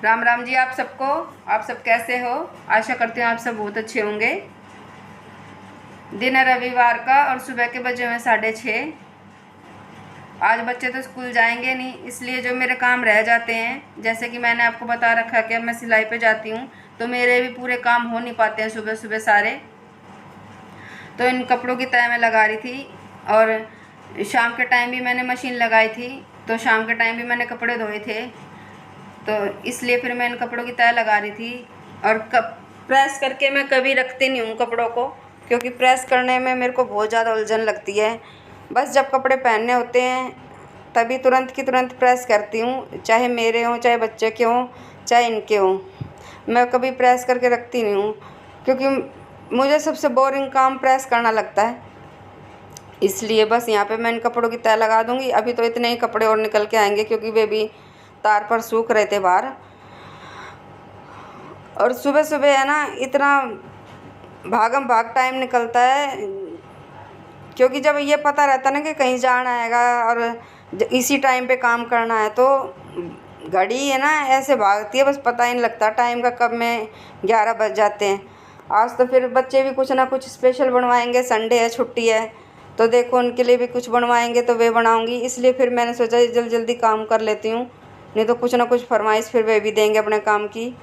राम राम जी आप सबको। आप सब कैसे हो? आशा करती हूँ आप सब बहुत अच्छे होंगे। दिन है रविवार का और सुबह के बजे हुए 6:30। आज बच्चे तो स्कूल जाएंगे नहीं, इसलिए जो मेरे काम रह जाते हैं, जैसे कि मैंने आपको बता रखा है कि अब मैं सिलाई पे जाती हूँ, तो मेरे भी पूरे काम हो नहीं पाते हैं सुबह सुबह सारे। तो इन कपड़ों की तय मैं लगा रही थी और शाम के टाइम भी मैंने मशीन लगाई थी, तो शाम के टाइम भी मैंने कपड़े धोए थे, तो इसलिए फिर मैं इन कपड़ों की तय लगा रही थी। और प्रेस करके मैं कभी रखती नहीं हूँ कपड़ों को, क्योंकि प्रेस करने में मेरे को बहुत ज़्यादा उलझन लगती है। बस जब कपड़े पहनने होते हैं तभी तुरंत की तुरंत प्रेस करती हूँ, चाहे मेरे हों, चाहे बच्चे के हों, चाहे इनके हों। मैं कभी प्रेस करके रखती नहीं हूँ, क्योंकि मुझे सबसे बोरिंग काम प्रेस करना लगता है। इसलिए बस यहाँ पे मैं इन कपड़ों की तय लगा दूँगी। अभी तो इतने ही कपड़े और निकल के आएंगे, क्योंकि वे भी तार पर सूख रहे थे बाहर। और सुबह सुबह है ना, इतना भागम भाग टाइम निकलता है, क्योंकि जब ये पता रहता ना कि कहीं जाना आएगा और इसी टाइम पे काम करना है, तो घड़ी है ना ऐसे भागती है, बस पता ही नहीं लगता टाइम का, कब में 11 बज जाते हैं। आज तो फिर बच्चे भी कुछ ना कुछ स्पेशल बनवाएंगे, संडे है, छुट्टी है, तो देखो उनके लिए भी कुछ बनवाएंगे तो वे बनाऊंगी। इसलिए फिर मैंने सोचा जल्दी जल्दी काम कर लेती हूँ, नहीं तो कुछ ना कुछ फरमाइश फिर वे भी देंगे अपने काम की।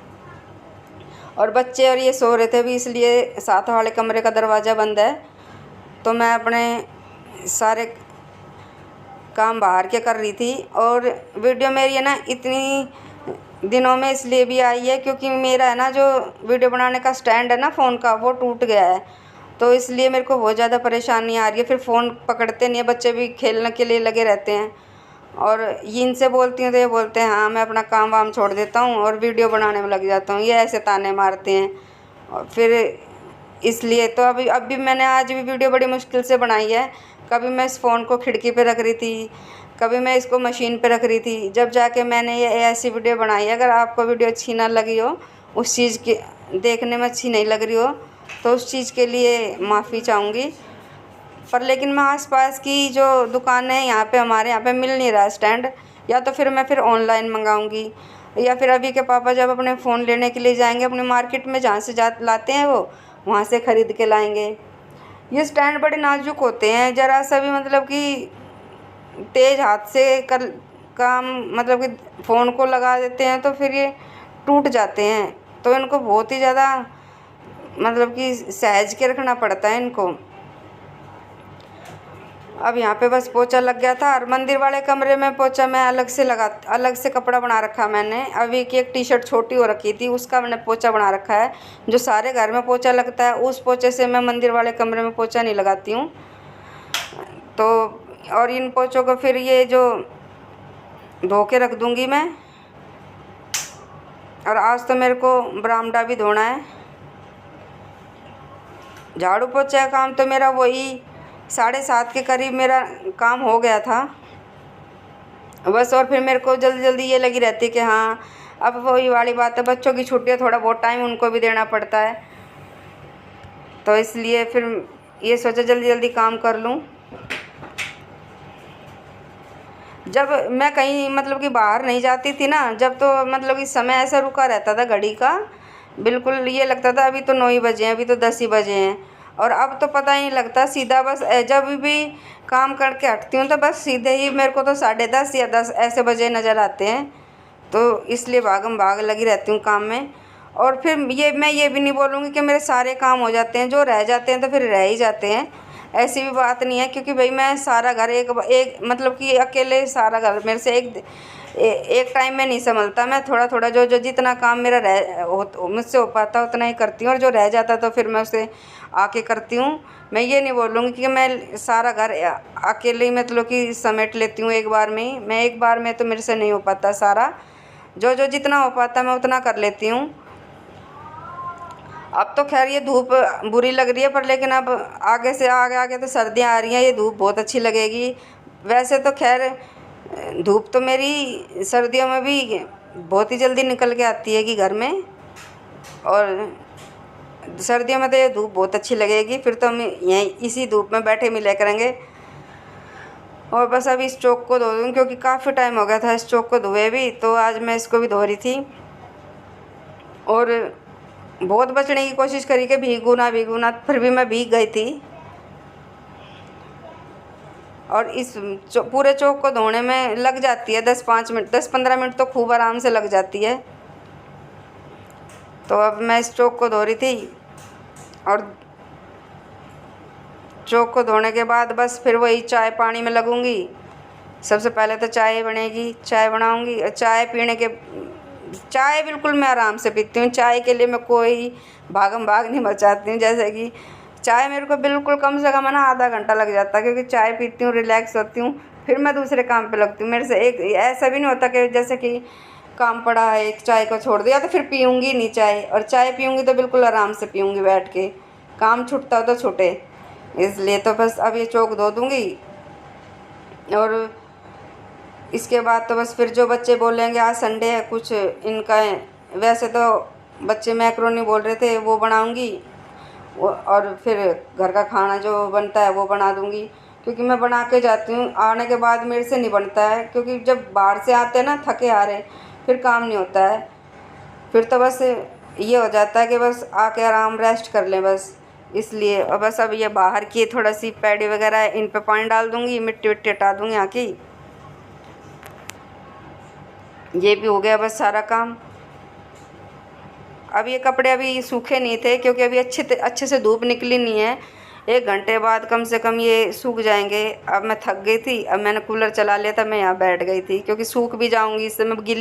और बच्चे और ये सो रहे थे अभी, इसलिए साथ वाले कमरे का दरवाज़ा बंद है, तो मैं अपने सारे काम बाहर के कर रही थी। और वीडियो मेरी है ना इतनी दिनों में इसलिए भी आई है, क्योंकि मेरा है ना जो वीडियो बनाने का स्टैंड है ना फ़ोन का, वो टूट गया है, तो इसलिए मेरे को बहुत ज़्यादा परेशानी आ रही है। फिर फ़ोन पकड़ते नहीं है, बच्चे भी खेलने के लिए लगे रहते हैं, और ये इनसे बोलती हूँ तो ये बोलते हैं हाँ मैं अपना काम वाम छोड़ देता हूँ और वीडियो बनाने में लग जाता हूँ, ये ऐसे ताने मारते हैं। और फिर इसलिए तो अभी मैंने आज भी वीडियो बड़ी मुश्किल से बनाई है। कभी मैं इस फ़ोन को खिड़की पे रख रही थी, कभी मैं इसको मशीन पे रख रही थी, जब जाके मैंने ये ऐसी वीडियो बनाई है। अगर आपको वीडियो अच्छी ना लगी हो, उस चीज़ की देखने में अच्छी नहीं लग रही हो, तो उस चीज़ के लिए माफ़ी चाहूँगी। पर लेकिन मैं आसपास की जो दुकानें हैं, यहाँ पे हमारे यहाँ पे मिल नहीं रहा स्टैंड, या तो फिर मैं फिर ऑनलाइन मंगाऊँगी, या फिर अभी के पापा जब अपने फ़ोन लेने के लिए जाएंगे अपने मार्केट में, जहाँ से लाते हैं वो, वहाँ से ख़रीद के लाएंगे। ये स्टैंड बड़े नाजुक होते हैं, ज़रा सा भी मतलब कि तेज़ हाथ से कर काम, मतलब कि फ़ोन को लगा देते हैं तो फिर ये टूट जाते हैं, तो इनको बहुत ही ज़्यादा मतलब कि सहज के रखना पड़ता है इनको। अब यहाँ पे बस पोछा लग गया था, और मंदिर वाले कमरे में पोछा मैं अलग से कपड़ा बना रखा मैंने। अभी की एक टी शर्ट छोटी हो रखी थी, उसका मैंने पोछा बना रखा है। जो सारे घर में पोछा लगता है, उस पोछे से मैं मंदिर वाले कमरे में पोछा नहीं लगाती हूँ। तो और इन पोछों को फिर ये जो धो के रख दूँगी मैं। और आज तो मेरे को बरामदा भी धोना है। झाड़ू पोछे का काम तो मेरा वही 7:30 के करीब मेरा काम हो गया था बस। और फिर मेरे को जल्दी जल्दी ये लगी रहती है कि हाँ अब वही वाली बात है, बच्चों की छुट्टियाँ, थोड़ा बहुत टाइम उनको भी देना पड़ता है, तो इसलिए फिर ये सोचा जल्दी जल्दी काम कर लूँ। जब मैं कहीं मतलब कि बाहर नहीं जाती थी ना, जब तो मतलब कि समय ऐसा रुका रहता था घड़ी का, बिल्कुल ये लगता था अभी तो 9 ही बजे हैं, अभी तो 10 ही बजे हैं। और अब तो पता ही नहीं लगता, सीधा बस जब भी काम करके हटती हूँ तो बस सीधे ही मेरे को तो 10:30 या 10 ऐसे बजे नज़र आते हैं, तो इसलिए भागम भाग लगी रहती हूँ काम में। और फिर मैं ये भी नहीं बोलूँगी कि मेरे सारे काम हो जाते हैं, जो रह जाते हैं तो फिर रह ही जाते हैं, ऐसी भी बात नहीं है। क्योंकि भाई मैं सारा घर एक मतलब कि अकेले सारा घर मेरे से एक टाइम में नहीं संभलता। मैं थोड़ा थोड़ा जो जो जितना काम मेरा मुझसे हो पाता उतना ही करती हूँ, और जो रह जाता तो फिर मैं उसे आके करती हूँ। मैं ये नहीं बोलूँगी कि मैं सारा घर अकेले ही मतलब कि समेट लेती हूँ एक बार में ही। मैं एक बार में तो मेरे से नहीं हो पाता सारा, जो जो जितना हो पाता मैं उतना कर लेती हूँ। अब तो खैर ये धूप बुरी लग रही है, पर लेकिन अब आगे से आगे तो सर्दियाँ आ रही हैं, ये धूप बहुत अच्छी लगेगी। वैसे तो खैर धूप तो मेरी सर्दियों में भी बहुत ही जल्दी निकल के आती है कि घर में, और सर्दियों में तो ये धूप बहुत अच्छी लगेगी। फिर तो हम यहीं इसी धूप में बैठे मिले करेंगे। और बस अभी इस चौक को धो दूँ, क्योंकि काफ़ी टाइम हो गया था इस चौक को धोए भी, तो आज मैं इसको भी धो रही थी। और बहुत बचने की कोशिश करी कि भीगू ना, फिर भी मैं भीग गई थी। और इस पूरे चौक को धोने में लग जाती है 10-15 मिनट तो खूब आराम से लग जाती है। तो अब मैं इस चौक को धो रही थी, और चौक को धोने के बाद बस फिर वही चाय पानी में लगूंगी। सबसे पहले तो चाय बनेगी, चाय बनाऊंगी, और चाय बिल्कुल मैं आराम से पीती हूँ। चाय के लिए मैं कोई भागम भाग नहीं मचाती हूँ। जैसे कि चाय मेरे को बिल्कुल कम से कम है ना आधा घंटा लग जाता है, क्योंकि चाय पीती हूँ, रिलैक्स होती हूँ, फिर मैं दूसरे काम पे लगती हूँ। मेरे से एक ऐसा भी नहीं होता कि जैसे कि काम पड़ा है एक चाय को छोड़ दिया तो फिर पीऊँगी नहीं चाय, और चाय पीऊँगी तो बिल्कुल आराम से पीऊँगी बैठ के, काम छूटता हो तो छूटे। इसलिए तो बस अब ये चौक धो दूँगी, और इसके बाद तो बस फिर जो बच्चे बोलेंगे आज संडे है कुछ इनका है, वैसे तो बच्चे मैक्रोनी बोल रहे थे वो बनाऊँगी, और फिर घर का खाना जो बनता है वो बना दूँगी, क्योंकि मैं बना के जाती हूँ। आने के बाद मेरे से नहीं बनता है, क्योंकि जब बाहर से आते हैं ना थके हारे, फिर काम नहीं होता है। फिर तो बस ये हो जाता है कि बस आके आराम रेस्ट कर लें बस। इसलिए और बस अब ये बाहर की थोड़ा सी पैडी वगैरह इन पे पानी डाल दूँगी, मिट्टी विट्टी हटा दूँगी यहाँ की। ये भी हो गया बस सारा काम। अब ये कपड़े अभी सूखे नहीं थे, क्योंकि अभी अच्छे से धूप निकली नहीं है। 1 घंटे बाद कम से कम ये सूख जाएंगे। अब मैं थक गई थी, अब मैंने कूलर चला लिया था, मैं यहाँ बैठ गई थी, क्योंकि सूख भी जाऊंगी, इससे मैं गीली